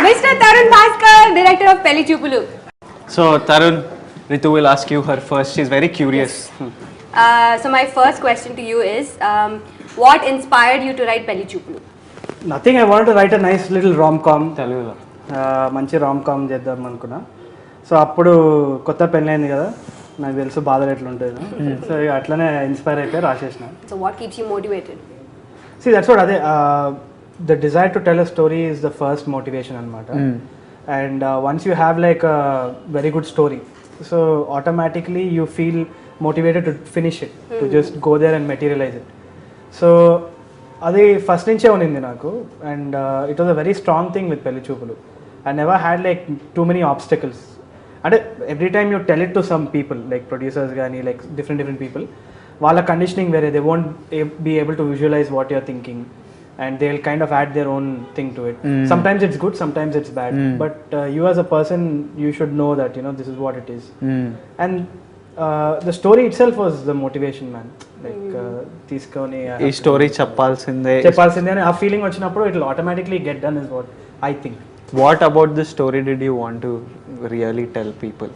Mr. Tharun Bhascker, director of Pelli Choopulu. So Tharun, Ritu will ask you her first. She's very curious. So my first question to you is, what inspired you to write Pelli Choopulu? Nothing. I wanted to write a nice little rom-com. Telugulo. మంచి రామ్-కామ్ చేద్దాం అనుకున్నా. So అప్పుడు కొత్త పెళ్ళైంది కదా, నాకు తెలుసు బాధలు ఎట్లుంటుంది. సో అట్లనే ఇన్స్పైర్ అయిపోయి రాసేసిన. So what keeps you motivated? See, that's what అదే the desire to tell a story is the first motivation అనమాట. And once you have like a very good story, so automatically you feel motivated to finish it, to just go there and materialize it. So అది first నుంచే ఉన్నింది నాకు. And it was a very strong thing with Pelli Choopulu. I never had like too many obstacles. అంటే every time you tell it to some people, like producers కానీ like different people, వాళ్ళ conditioning వేరే. They won't be able to visualize what you're thinking and they'll kind of add their own thing to it. Sometimes it's good, sometimes it's bad, but you as a person, you should know that, you know, this is what it is. And the story itself was the motivation, man. Like తీసుకోని ఈ story చెప్పాల్సిందే అని ఆ feeling వచ్చినప్పుడు it will automatically get done is what I think. What about the story did you want to really tell people?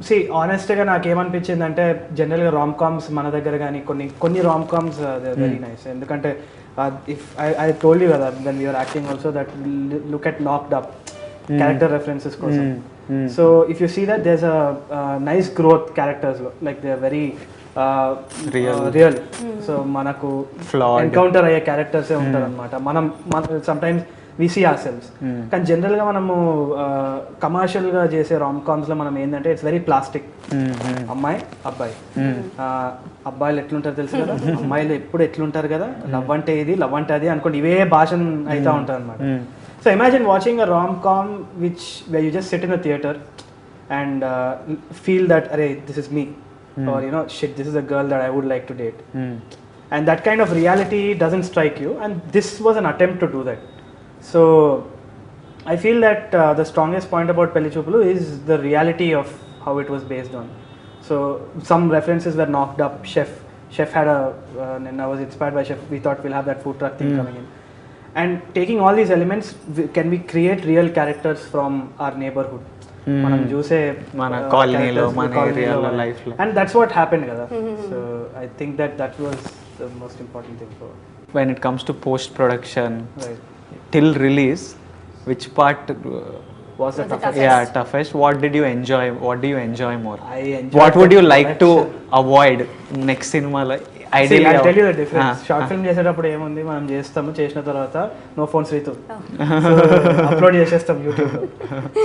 See ఆనెస్ట్గా నాకేమనిపించింది అంటే, జనరల్గా రామ్ కామ్స్ మన దగ్గర కానీ కొన్ని రామ్ కామ్స్ వెరీ నైస్. ఎందుకంటే ఇఫ్ ఐ టోల్డ్ యూ కదా when you're acting also that look at knocked up character references కోసం. So if you see that there's a nice growth క్యారెక్టర్స్లో, like they are very real. So మనకు encounter అయ్యే క్యారెక్టర్సే ఉంటారు అనమాట. మనం sometimes we see ourselves. కానీ జనరల్గా మనము కమర్షియల్గా చేసే రామ్ కామ్స్లో మనం ఏంటంటే ఇట్స్ వెరీ ప్లాస్టిక్. అమ్మాయి అబ్బాయి, అబ్బాయిలు ఎట్లుంటారు తెలుసు కదా, అమ్మాయిలు ఎప్పుడు ఎట్లుంటారు కదా, లవ్ అంటే ఇది లవ్ అంటే అది అనుకోండి, ఇవే భాష అవుతూ ఉంటారు అనమాట. So imagine watching a rom com which where you just sit in a theater and feel that arey this is me, or you know, shit, this is a girl that I would like to date. And that kind of reality doesn't strike you, and this was an attempt to do that. So I feel that the strongest point about Pelli Choopulu is the reality of how it was based on. So some references were knocked up. Chef had a and I was inspired by Chef. We thought we'll have that food truck thing coming in, and taking all these elements, can we create real characters from our neighborhood? మనం చూసే మన కాలనీలో, మన ఏరియాలో, life లో. And that's what happened కదా. So I think that was the most important thing for when it comes to post production, right, till release, which part was the toughest? Yeah, toughest. What did you enjoy? What do you enjoy more? I enjoyed what would you like to avoid next cinema? Like ideally, I'll tell you the difference. Short film చేసేటప్పుడు ఏముంది, మనం చేస్తాము, చేసిన తర్వాత no phones Ritu, upload చేసేస్తాం యూట్యూబ్లో.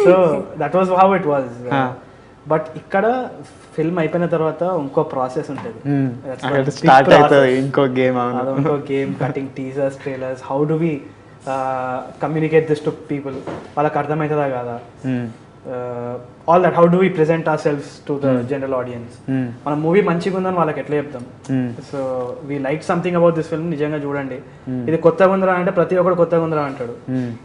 So that was how it was. But ఇక్కడ film అయిపోయిన తర్వాత ఇంకో ప్రాసెస్ ఉంటుంది, స్టార్ట్ అవుతుంది ఇంకో గేమ్. ఇంకో game, cutting teasers, trailers, how do we communicate this to people, వాళ్ళకి అర్థమవుతుందా కదా, all that, how do we present ourselves to the general audience. మన మూవీ మంచిగా ఉందని వాళ్ళకి ఎట్లా చెప్తాం. So we like something about this film, నిజంగా చూడండి, ఇది కొత్తగా ఉందిరా అంటే ప్రతి ఒక్కరు కొత్తగా ఉందిరా అంటాడు.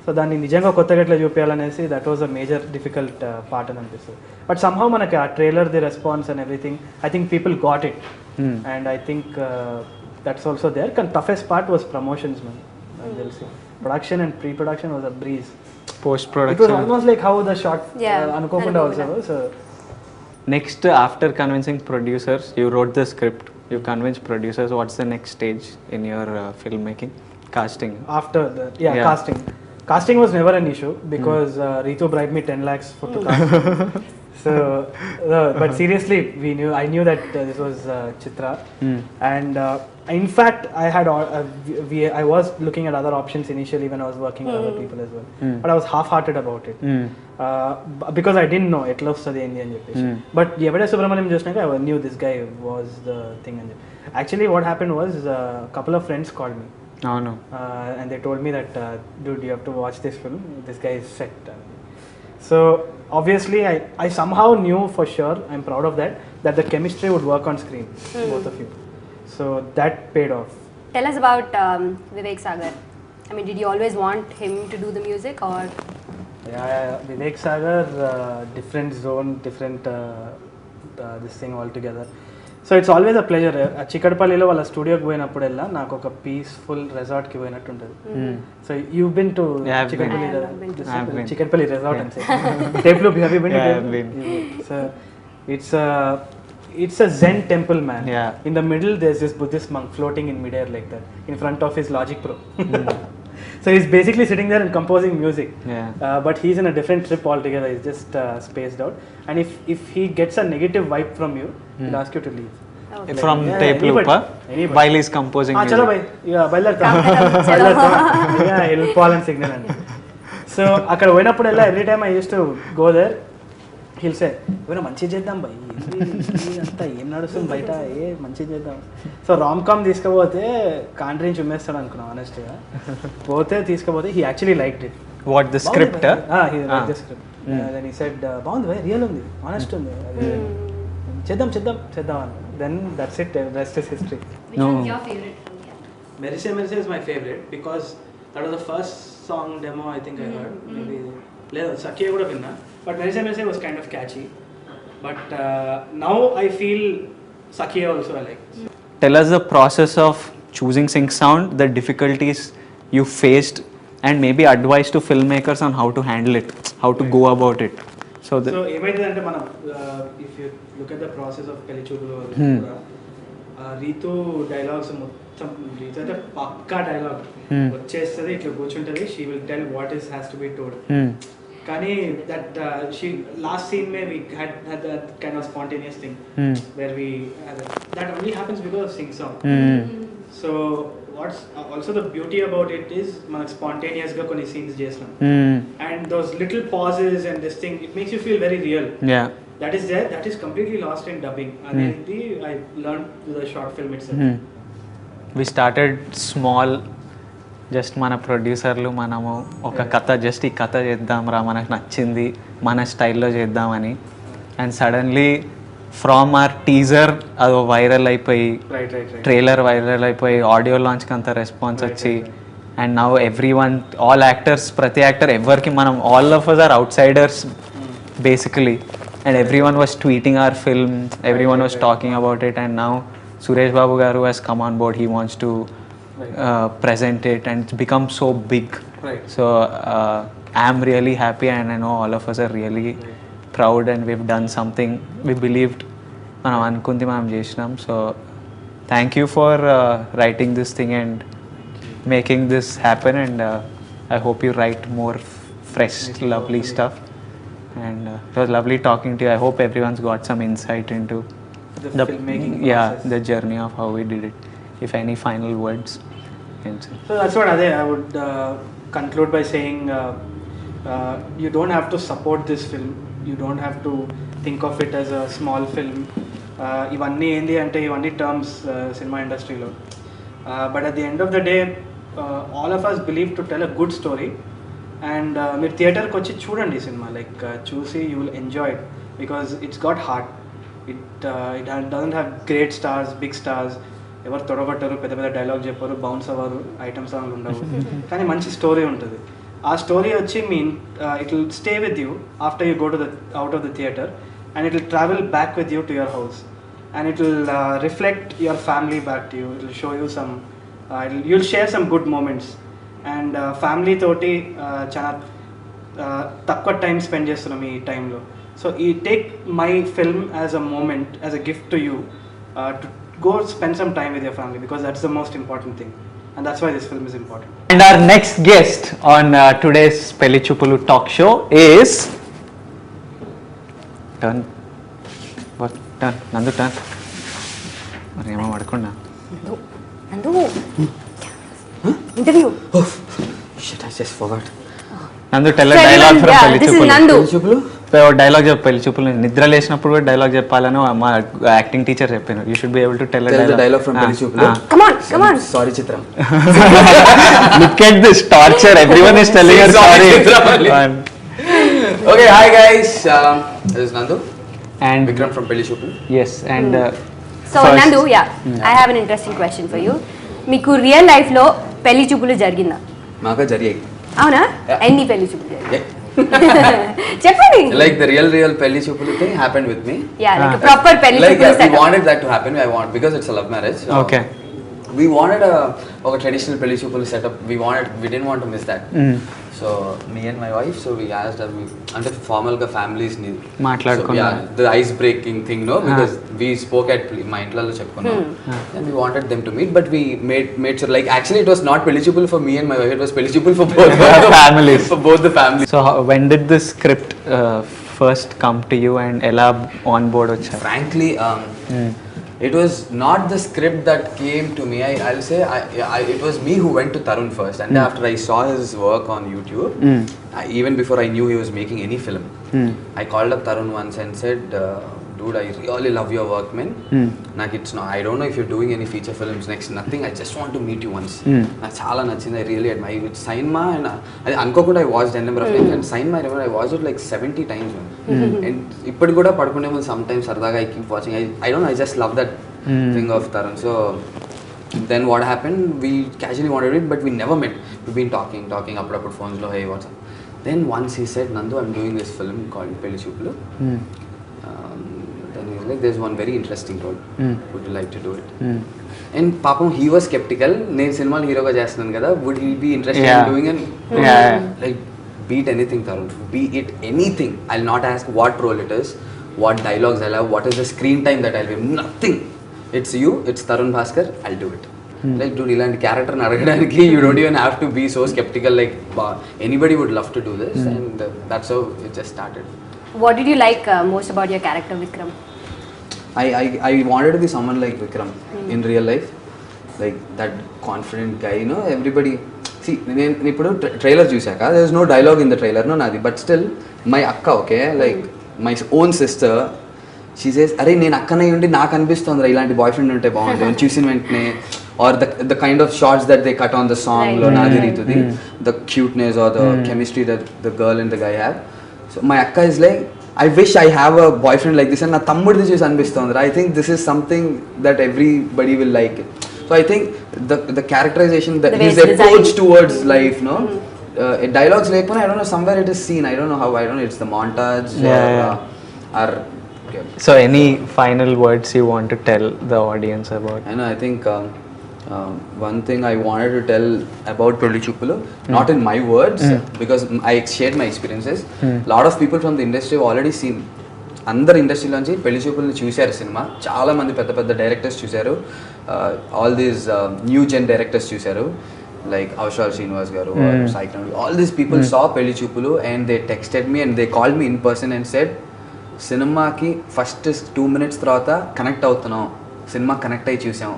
సో దాన్ని నిజంగా కొత్తగా ఎట్లా చూపించాలనేసి that was a major difficult part అని అనిపిస్తుంది. బట్ సమ్హౌ మనకి ఆ trailer, the response and everything, I think people got it, and I think that's also there. కానీ toughest part was promotions, man. నాకు తెలిసి production and pre-production was a breeze. Post production, it was almost like how the shot anukokunda also. So next, after convincing producers, you wrote the script, you convinced producers, what's the next stage in your filmmaking? Casting. After that, casting was never an issue because Ritu bribed me 10 lakhs for to cast. So but seriously, I knew that this was Chitra, and in fact I was looking at other options initially when I was working with other people as well, but I was half-hearted about it because I didn't know etla ostadi endi ani cheppesi. But evade Subramaniam chusnaka I knew this guy was the thing. And actually what happened was a couple of friends called me, and they told me that dude, you have to watch this film, this guy is set. So obviously I somehow knew for sure, I'm proud of that the chemistry would work on screen, both of you. So that paid off. Tell us about Vivek Sagar. I mean, did you always want him to do the music, or? Yeah, Vivek Sagar, different zone, different this thing altogether. So it's always a pleasure. చిక్కడపల్లిలో వాళ్ళ స్టూడియోకి పోయినప్పుడల్లా నాకు ఒక peaceful రిసార్ట్కి పోయినట్టు ఉంటుంది. So you been to Chikkadpally resort and టేప్లో have you been? So it's a Zen temple, man. In the middle there's this Buddhist monk floating in midair like that in front of his Logic Pro. So he's basically sitting there and composing music. But he's in a different trip altogether. He's just spaced out. And if he gets a negative vibe from you, he'll ask you to leave. Okay. From tape looper while he's composing music. Chalo bhai, bailarta. He'll call and signal and so akkada poinapuddella every time I used to go there, he'll say ఏమైనా మంచిగా చేద్దాం భయ్, అంతా ఏం నడుస్తుంది బయట, మంచిగా చేద్దాం. సో రామ్ కామ్ తీసుకుపోతే కాంట్రీని చుమ్మేస్తాడు అనుకున్నాం ఆనెస్ట్గా. పోతే తీసుకుపోతే he actually liked it. What the script? He like the script. Then he said బాగుంది భయ్, రియల్ ఉంది, ఆనెస్ట్ ఉంది, చేద్దాం చేద్దాం చేద్దాం అని. Then that's it, rest is history. Which one's your favorite film? Merise Merise is my favourite because that was the first song demo I think I heard. Maybe లేదు సఖియా కూడా విన్నా, but Merise Merise was kind of catchy. But now I feel Sakiya also I like. Tell us the process of choosing sync sound, the difficulties you faced, and maybe advice to filmmakers on how to handle it, how to go about it. So ఏమైందంటే మనం if you look at the process of Pelli Choopulu Ritu dialogues మొత్తం Ritu అంటే పక్కా dialogue వచ్చేస్తుంది, ఇట్లా కూర్చుంటుంది, she will tell what has to be told. కానీ that she last scene may we had that kind of spontaneous thing where we that only happens because of sync sound. So what's also the beauty about it is మనకు spontaneous గా కొన్ని scenes చేస్తాం, and those little pauses and this thing, it makes you feel very real. That is there, that is completely lost in dubbing. Aditi I learned through the short film itself. We started small, just మన ప్రొడ్యూసర్లు మనము ఒక కథ, just ఈ కథ చేద్దాం రా, మనకు నచ్చింది, మన స్టైల్లో చేద్దామని. And suddenly from our teaser అది వైరల్ అయిపోయి, ట్రైలర్ వైరల్ అయిపోయి, ఆడియో లాంచ్కి అంత రెస్పాన్స్ వచ్చి, and now every one, all actors, ప్రతి యాక్టర్ ఎవరికి మనం, all of us are outsiders basically, and every one was tweeting our film, every one was talking about it. And now Suresh Babu గారు has come on board, he wants to present it, and it's become so big. So I'm really happy, and I know all of us are really proud, and we've done something we believed manam anukundi manam chesnam. So thank you for writing this thing and making this happen, and I hope you write more fresh lovely stuff, and it was lovely talking to you. I hope everyone's got some insight into the filmmaking process, the journey of how we did it. If any final words? So that's what I would conclude by saying you don't have to support this film, you don't have to think of it as a small film. ఇవన్నీ ఏంటి అంటే ఇవన్నీ terms cinema ఇండస్ట్రీలో, but at the end of the day all of us believe to tell a good story. And మీరు థియేటర్కి వచ్చి చూడండి cinema, like చూసి you will enjoy it, because it's got heart. It doesn't have great stars, big stars, ఎవరు తొడగొట్టరు, పెద్ద పెద్ద dialogue చెప్పారు, బౌన్స్ అవ్వరు, ఐటమ్ సాంగ్లు ఉండవు, కానీ మంచి స్టోరీ ఉంటుంది. ఆ స్టోరీ వచ్చి it will stay with you after you go to the out of the theatre, and it will travel back with you to your house, and it will reflect your family back to you. It will show you some, you will share some good moments. And family తోటి చాలా తక్కువ time spend చేస్తున్నాం ఈ టైంలో. So ఈ take my film as a moment, as a gift to you, to go spend some time with your family, because that's the most important thing, and that's why this film is important. And our next guest on today's Pelli Choopulu talk show is turn Nandu turn మరి ఏమో పడకుండా Nandu interview. Oh shit, I just forgot. Nandu tell a dialogue from Pelli This is Nandu. Dialogue చెప్పు పెళ్లి చూపులు. నిద్ర లేచినప్పుడు కూడా dialogue చెప్పాలని మా యాక్టింగ్ టీచర్ చెప్పాను. You should be able to tell dialogue from పెళ్లి చూపులు. Come on. Sorry Chitram. Look at this torture. Everyone is telling her sorry. Okay, hi guys. This is Nandu and Vikram from Pelli Choopulu. Yes, and So first, Nandu, I have an interesting question for you. మీకు real life లో పెళ్లి చూపులు జరిగిందా? మాకా జరిగాయి. అవునా? ఎన్ని పెళ్లి చూపులు జరిగాయి? చెప్పండి. Like the real Pelli Choopulu thing happened with me. Yeah, like a proper Pelli Like Choopulu we setup. wanted that to happen. Because it's a love marriage. So Okay. We wanted a traditional Pelli Choopulu setup. We didn't want to miss that. So me and my wife, so we asked her, అంటే formal గా families ని మాట్లాడుకున్నాం. So, yeah, the ice breaking thing, no, because we spoke at మా ఇంట్లో చెప్పుకున్నాం, and we wanted them to meet, but we made sure, like actually it was not Pelli Choopulu for me and my wife, it was Pelli Choopulu for both the Families. for both the families. So when did this script first come to you and ఎలా on board వచ్చారు? Frankly, it was not the script that came to me. I'll say it was me who went to Tharun first, and after I saw his work on YouTube, even before I knew he was making any film, I called up Tharun once and said, dude, I really love your work, man. I don't know if you're doing any feature films next, nothing. I just want to meet you once. నాకు చాలా నచ్చింది. I really admire you. Cinema, and అనుకోకుండా I watched a number of times, and Cinema, I remember I watched it like 70 times. And ఇప్పుడు కూడా పడుకునే ముందు sometimes సరదాగా I keep watching. I don't know, I just love that thing of Tharun. So then what happened, we casually wanted it, but we never met. We've been talking అప్పుడప్పుడు phones లో, hey, what's up? Then once he said, Nandu, I'm doing this film called Pelli Choopulu. Then he was like, there's one very interesting role. Would you like to do it? And papam, he was skeptical. నేను సినిమాలో హీరోగా చేస్తున్నాను కదా, would he be interested in doing it? Like, beat anything, Tharun. Be it anything. I'll not ask what role it is, what dialogues I'll have, what is the screen time that I'll give. Nothing. It's you, it's Tharun Bhascker, I'll do it. Like, dude, ఇలాంటి character అడగడానికి you don't even have to be so skeptical. Like, anybody would love to do this, and that's how it just started. What did you like most about your character, Vikram? I wanted to be someone like Vikram in real life, like that confident guy, you know. Everybody, see, నేను ఇప్పుడు trailer చూసాక there is no dialogue in the trailer, no నాది, but still my akka, okay, like my own sister, she says, అరే నేను అక్కనే ఉండి నాకు అనిపిస్తుంది ఇలాంటి బాయ్ ఫ్రెండ్ ఉంటే బాగుంటుంది చూసిన వెంటనే, or the kind of shots that they cut on the song లో నాది రీతుది, the cuteness or the chemistry that the girl and the guy have. So my akka is like, I wish I have a boyfriend like this, and na tammudu చూసి అనిపిస్తుంది. I think this is something that everybody will like it. So I think the characterization, that his approach towards life, no, dialogues లేకపోయినా, I don't know, somewhere it is seen. I don't know how. I don't know, it's the montage or okay. So any final words you want to tell the audience about? I think one thing I wanted to tell about Pelli Choopulu, not in my words, because I shared my experiences. Lot of people from the industry have already seen. అందరు ఇండస్ట్రీలోంచి పెళ్లి చూపుల్ని చూశారు cinema. చాలా మంది పెద్ద పెద్ద directors చూశారు, all these new gen directors చూశారు, like Avshar Srinivas garu or Sai Kandukuri. All these people saw Pelli Choopulu and they texted me and they called me in person and said, సినిమాకి first 2 minutes తర్వాత connect అవుతున్నాం, cinema connect అయ్యి చూసాం,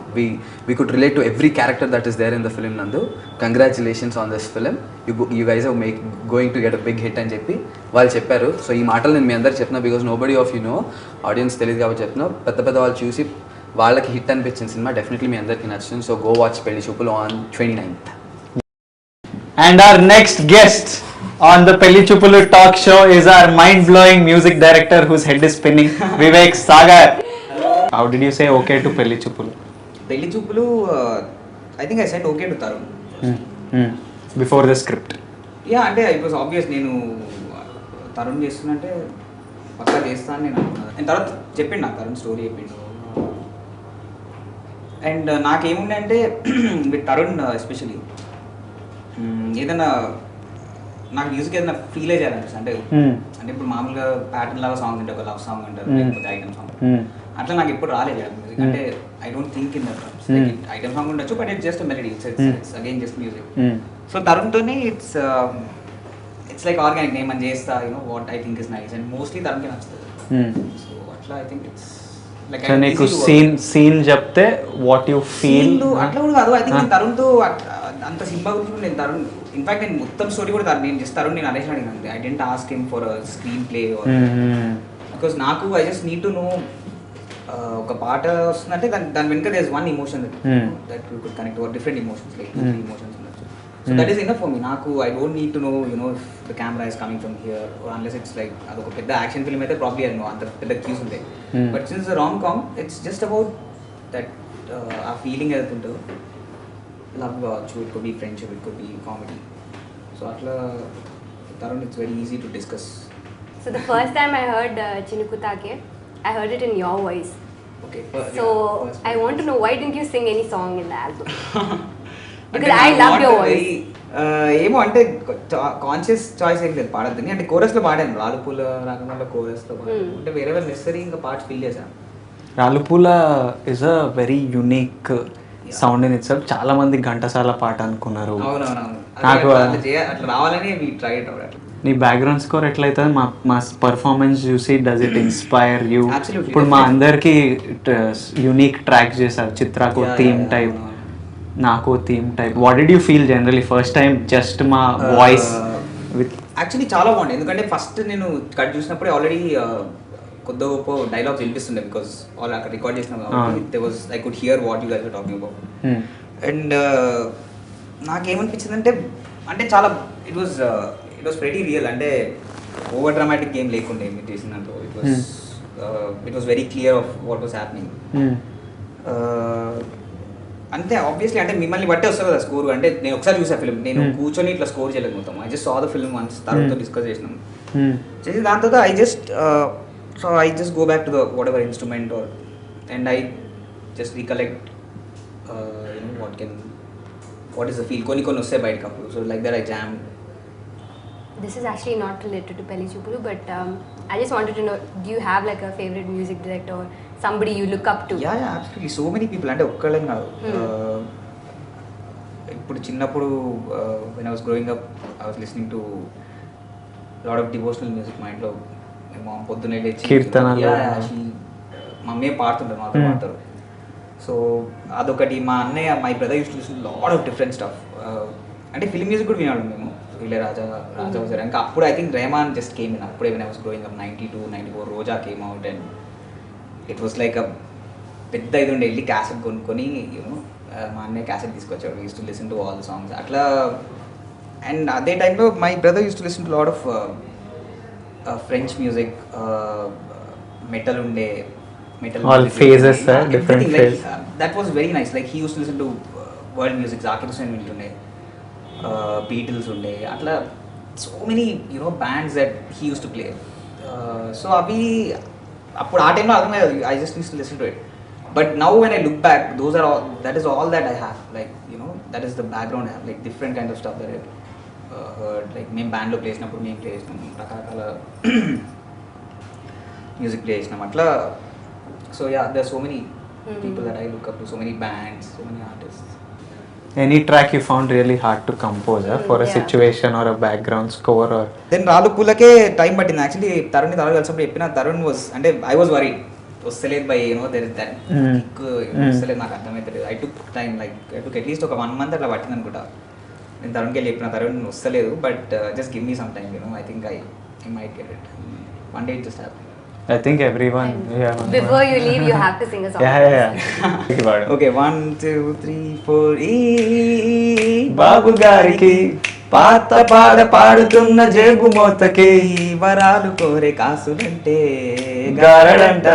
we could relate to every character that is there in the film, Nandu. Congratulations on this film, you guys are going to get a big hit అని చెప్పి వాళ్ళు చెప్పారు. So ఈ మాటలు నేను మీ అందరికి చెప్తున్నా because nobody of you know, audience తెలియదు కాబట్టి చెప్తున్నా. పెద్ద పెద్ద వాళ్ళు చూసి వాళ్ళకి హిట్ అనిపించిన సినిమా డెఫినెట్లీ మీ అందరికి నచ్చుతుంది. So go watch Pelli Choopulu on 29th. And our next guest on the Pelli Choopulu talk show is our mind-blowing music director whose head is spinning, Vivek, Sagar. How did you say okay to Pelli Choopulu? Pelli Choopulu, I think I said okay to Tharun. Before the script. Yeah, అంటే it was obvious నేను తరుణ్ చేస్తున్నంటే పక్కా చేస్తాను నేను అనుకున్నాను. And తర్వాత చెప్పిండు నాకు Tarun story చెప్పిండు. And నాకేముండే అంటే విత్ తరుణ్ ఎస్పెషలీ ఏదైనా నాకు మ్యూజిక్ ఏదైనా ఫీల్ చేయాలనిపిస్తుంది. అంటే ఇప్పుడు మామూలుగా ప్యాటర్న్ లాగా సాంగ్స్ అంటే ఒక లవ్ సాంగ్ అంటారు, లేకపోతే ఐటమ్ సాంగ్, అట్లా నాకు ఎప్పుడు రాలేదు మ్యూజిక్. అంటే I don't think in that terms. Like item song ఉండొచ్చు, but it's just melody, it's again just music. So తరుణ్తోని ఇట్స్ లైక్ ఆర్గానిక్, నేను మనం చేస్తా, you know what I think is nice, and mostly తరుణ్కి నచ్చుతుంది. సో అట్లా ఐ థింక్ ఇట్స్ లైక్ నీకు సీన్ చెప్తే వాట్ యు ఫీల్ అట్లా కూడా కాదు. ఐ థింక్ నేను తరుణ్తో అంత సింపుల్ గురించి నేను తరుణ్, ఇన్ఫాక్ట్ నేను మొత్తం స్టోరీ కూడా నేను జస్ట్ తరుణ్ నేను అరేంజ్ అడిగినాను. I didn't ask him for screen play, because నాకు I just need to know ఒక పాట వస్తుందంటే దాని వెనుక there is one emotion that you could connect, or different emotions, like 2-3 emotions ఉండొచ్చు. So that is enough for me. నాకు I don't need to know you know the camera is coming from here, unless it's like అదొక పెద్ద action film అయితే probably అది అంత పెద్ద queues ఉంటాయి. But since rom com it's just about that ఆ feeling ఏదైతే ఉంటుందో, లవ్ కావచ్చు, it could be friendship, it could be comedy. So అట్లా Tharun, it's very easy to discuss. So the first time I heard Chinuku Taake, I heard it in your voice. Okay. So I want to know, why didn't you sing any song in the album? Because అంటే I I'm love not your a voice. very, ఏమో అంటే conscious choice ఏం లేదు పాడద్దని, అంటే కోరస్లో పాడాను, రాలుపూల రాగంలో కోరస్లో పాడాను, అంటే వేరే నెసరీ ఇంకా పార్ట్స్ ఫిల్ చేశాను. Raalupoola is a very unique sound in itself. చాలా మంది ఘంటసాల పాట అనుకున్నారు. అవునవునవును, నాకు అట్లా రావాలని వీ ట్రై ఇట్ అవుట్. నీ బ్యాక్గ్రౌండ్ స్కోర్ ఎట్లయితే మా పర్ఫార్మెన్స్ చూసి does it inspire you? Absolutely, ఇప్పుడు మా definitely. అందరికి యూనిక్ ట్రాక్ చేశారు. చిత్రకు థీమ్ టైప్, నాకు theme type. What did you feel generally first time just మా వాయిస్ విత్? యాక్చువల్లీ చాలా బాగుంది, ఎందుకంటే ఫస్ట్ నేను కట్ చూసినప్పుడే ఆల్రెడీ కొద్ది గొప్ప డైలాగ్స్ వినిపిస్తుండే, బికాస్ ఆల్ అక్కడ రికార్డ్ చేసిన they was I could hear what you guys were talking about. And నాకేమనిపించింది అంటే చాలా ఇట్ వాజ్ వెరీ రియల్, అంటే ఓవర్ డ్రామాటిక్ గేమ్ లేకుండా ఏమి చేసిన దాంట్లో it was very clear of what was happening. అంతే ఆబ్వియస్లీ, అంటే మిమ్మల్ని బట్టే వస్తుంది కదా స్కోర్. అంటే నేను ఒకసారి చూసా ఫిల్మ్, నేను కూర్చొని ఇట్లా స్కోర్ చేయలేదు మొత్తం. I just saw the film once, తరుణ్తో డిస్కస్ చేసినాం. చేసి దాని తర్వాత I just go back to the whatever instrument are and I just recollect what is the feel. కొన్ని వస్తాయి బయటకు అప్పుడు. So like that I jam. This is actually not related to Pelli Choopulu, but I just wanted to know, do you have like a favorite music director or somebody you look up to? Yeah, absolutely. So many people. అంటే ఒక్కళ్ళని కాదు. ఇప్పుడు చిన్నప్పుడు when I was growing up, I was listening to lot of devotional music. మా ఇంట్లో మా పొద్దున్నే లేచి కీర్తనలు. మమ్మీ పాడుతుంటారు, మాతో పాడతారు. సో అదొకటి. మా అన్నయ్య, my brother use to listen lot of different stuff. అంటే ఫిల్మ్ మ్యూజిక్ కూడా వినాడు మేము. రాజా వజారా ఇంకా అప్పుడు I think Rahman just came in. అప్పుడే when I was growing up 92, 94 Roja came out and it was like a పెద్ద ఇది ఉండే. వెళ్ళి క్యాసెట్ కొనుక్కొని మా అన్నయ్య క్యాసెట్ తీసుకొచ్చాడు. Use to listen to all the songs అట్లా. అండ్ అదే టైంలో my brother use to listen to lot of French music, metal ఉండే. All phases, different phases. That was very nice. Like he used to listen to world music. Zakir Hussain వింటుండే, Beatles ఉండే, అట్లా so many bands that he use to play. So అవి అప్పుడు ఆ టైంలో అర్థమయ్యేది. I just use to listen to it. But now when I look back, those are all, that is all that I have. Like that is the background I have. Like different kind of stuff that I heard. Like మేము బ్యాండ్లో play చేసినప్పుడు మేము play చేసినాం, రకరకాల music play చేసినాం అట్లా. So yeah, there are so many people that I look up to, so many bands, so many artists. Any track you found really hard to compose for a situation or a background score or? Then రాలుపూలకే time పట్టింది. Actually Tarun కలిసినప్పుడు చెప్పిన, Tarun was అంటే I was worried వస్తలేదు by there is that kick వస్తలేదు, నాకు అర్థమవుతలేదు. I took time, like I took at least ఒక 1 month అట్లా పట్టింది అనుకుంటా. నేను తరుణ్కి వెళ్ళి చెప్పిన, తరుణ్ వస్తలేదు, but just give me some time, I think I might get it. One day it just happen. I think everyone. Before you leave, you have to sing a song. Yeah. Okay, 1 2 3 4. బాబు గారికి పాత పాడుతున్న జేబు మోతకే వరాలు కోరే కాసులంటే గారడంట.